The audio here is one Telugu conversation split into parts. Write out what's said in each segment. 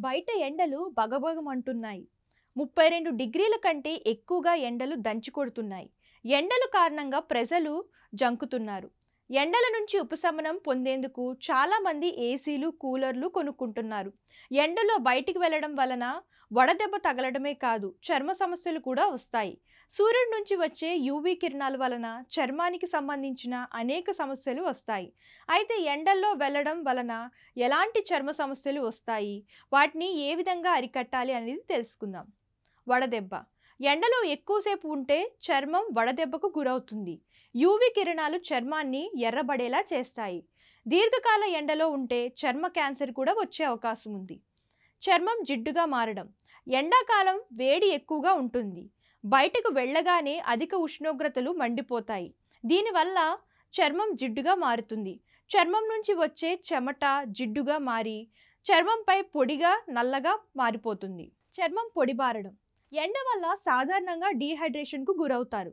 బయట ఎండలు బగబగమంటున్నాయి. 32 డిగ్రీల కంటే ఎక్కువగా ఎండలు దంచుకొడుతున్నాయి. ఎండల కారణంగా ప్రజలు జంకుతున్నారు. ఎండల నుంచి ఉపశమనం పొందేందుకు చాలామంది ఏసీలు, కూలర్లు కొనుక్కుంటున్నారు. ఎండలో బయటికి వెళ్ళడం వలన వడదెబ్బ తగలడమే కాదు, చర్మ సమస్యలు కూడా వస్తాయి. సూర్యుడి నుంచి వచ్చే యూవీ కిరణాల వలన చర్మానికి సంబంధించిన అనేక సమస్యలు వస్తాయి. అయితే ఎండల్లో వెళ్ళడం వలన ఎలాంటి చర్మ సమస్యలు వస్తాయి, వాటిని ఏ విధంగా అరికట్టాలి అనేది తెలుసుకుందాం. వడదెబ్బ. ఎండలో ఎక్కువసేపు ఉంటే చర్మం వడదెబ్బకు గురవుతుంది. యూవి కిరణాలు చర్మాన్ని ఎర్రబడేలా చేస్తాయి. దీర్ఘకాల ఎండలో ఉంటే చర్మ క్యాన్సర్ కూడా వచ్చే అవకాశం ఉంది. చర్మం జిడ్డుగా మారడం. ఎండాకాలం వేడి ఎక్కువగా ఉంటుంది. బయటకు వెళ్ళగానే అధిక ఉష్ణోగ్రతలు మండిపోతాయి. దీనివల్ల చర్మం జిడ్డుగా మారుతుంది. చర్మం నుంచి వచ్చే చెమట జిడ్డుగా మారి చర్మంపై పొడిగా నల్లగా మారిపోతుంది. చర్మం పొడిబారడం. ఎండ వల్ల సాధారణంగా డీహైడ్రేషన్కు గురవుతారు.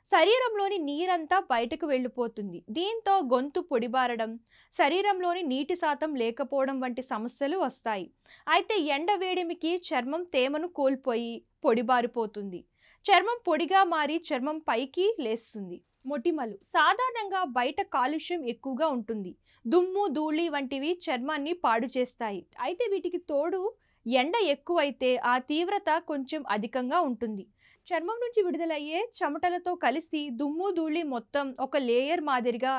శరీరంలోని నీరంతా బయటకు వెళ్ళిపోతుంది. దీంతో గొంతు పొడిబారడం, శరీరంలోని నీటి శాతం లేకపోవడం వంటి సమస్యలు వస్తాయి. అయితే ఎండ వేడిమికి చర్మం తేమను కోల్పోయి పొడిబారిపోతుంది. చర్మం పొడిగా మారి చర్మం పైకి లేస్తుంది. మొటిమలు. సాధారణంగా బయట కాలుష్యం ఎక్కువగా ఉంటుంది. దుమ్ము, ధూళి వంటివి చర్మాన్ని పాడు చేస్తాయి. అయితే వీటికి తోడు ఎండ ఎక్కువైతే ఆ తీవ్రత కొంచెం అధికంగా ఉంటుంది. చర్మం నుంచి విడుదలయ్యే చెమటలతో కలిసి దుమ్ము, ధూళి మొత్తం ఒక లేయర్ మాదిరిగా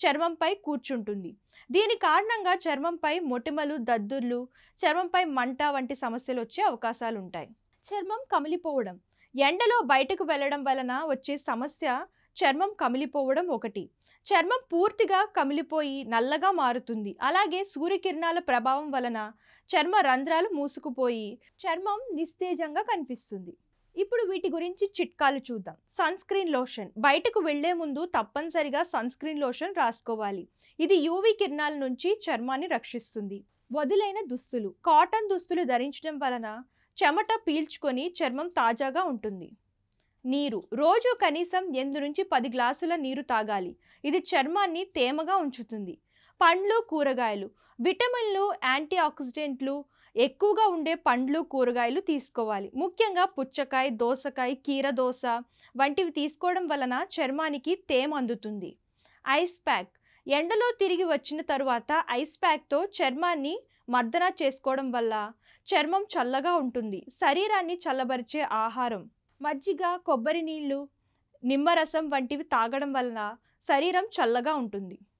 చర్మంపై కూర్చుంటుంది. దీని కారణంగా చర్మంపై మొటిమలు, దద్దుర్లు, చర్మంపై మంట వంటి సమస్యలు వచ్చే అవకాశాలు ఉంటాయి. చర్మం కమిలిపోవడం. ఎండలో బయటకు వెళ్ళడం వలన వచ్చే సమస్య చర్మం కమిలిపోవడం ఒకటి. చర్మం పూర్తిగా కమిలిపోయి నల్లగా మారుతుంది. అలాగే సూర్యకిరణాల ప్రభావం వలన చర్మ రంధ్రాలు మూసుకుపోయి చర్మం నిస్తేజంగా కనిపిస్తుంది. ఇప్పుడు వీటి గురించి చిట్కాలు చూద్దాం. Sunscreen lotion. బయటకు వెళ్లే ముందు తప్పనిసరిగా సన్ స్క్రీన్ లోషన్ రాసుకోవాలి. ఇది యూవీ కిరణాల నుంచి చర్మాన్ని రక్షిస్తుంది. వదులైన దుస్తులు. కాటన్ దుస్తులు ధరించడం వలన చెమట పీల్చుకొని చర్మం తాజాగా ఉంటుంది. నీరు. రోజు కనీసం 8 నుంచి 10 గ్లాసుల నీరు తాగాలి. ఇది చర్మాన్ని తేమగా ఉంచుతుంది. పండ్లు, కూరగాయలు. విటమిన్లు, యాంటీ ఆక్సిడెంట్లు ఎక్కువగా ఉండే పండ్లు, కూరగాయలు తీసుకోవాలి. ముఖ్యంగా పుచ్చకాయ, దోసకాయ, కీరదోస వంటివి తీసుకోవడం వలన చర్మానికి తేమ అందుతుంది. Ice pack. ఎండలో తిరిగి వచ్చిన తరువాత ఐస్ ప్యాక్తో చర్మాన్ని మర్దన చేసుకోవడం వల్ల చర్మం చల్లగా ఉంటుంది. శరీరాన్ని చల్లబరిచే ఆహారం. మజ్జిగ, కొబ్బరి నీళ్ళు, నిమ్మరసం వంటివి తాగడం వలన శరీరం చల్లగా ఉంటుంది.